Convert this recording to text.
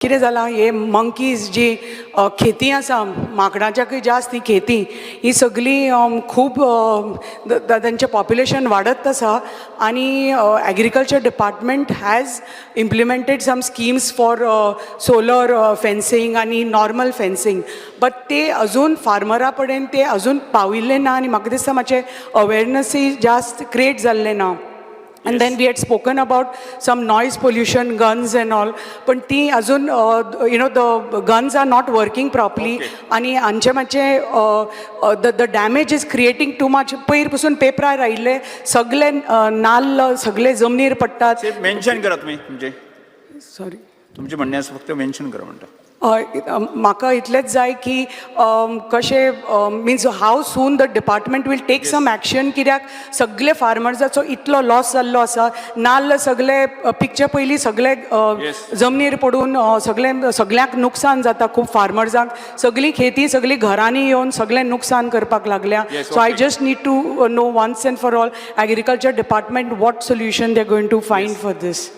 कितें जालां हे मंकीज जी खेती आसा माकडांच्याकय जास्त ही खेती ही सगळी खूब तांचें पॉप्युलेशन वाडत आसा आनी agriculture department has implemented some schemes for solar fencing आनी नॉर्मल फेन्सिंग बट ते अजून फार्मरा पर्यंत ते अजून पाविल्ले ना आनी म्हाका दिसता मातशें अवेरनसूय जास्त क्रिएट जाल्लें ना. And then we had spoken about some noise pollution, guns and all. But ती अजून the guns are not working properly. आणि आमचे मातशे the damage is creating too much. पयर पासून पेपरार आयिल्ले सगळे नाल्ल सगळे जमनीर पडटात. मेन्शन करा तुम्ही म्हणजे सॉरी तुमचे म्हणणे असं फक्त मेन्शन करा म्हणटा. म्हाका इतलेंच जाय की कशें means how soon the department will take some action कित्याक सगळे फार्मर्साचो इतलो लॉस जाल्लो आसा नाल्ल सगळे पिकचे पयलीं सगळे जमनीर पडून सगळ्यांक नुकसान जाता खूब फार्मर्सांक सगळी खेती सगळी घरांनी येवन सगळें नुकसान करपाक लागल्या. So I just need to know once and for all agriculture department what solution they are going to find for this.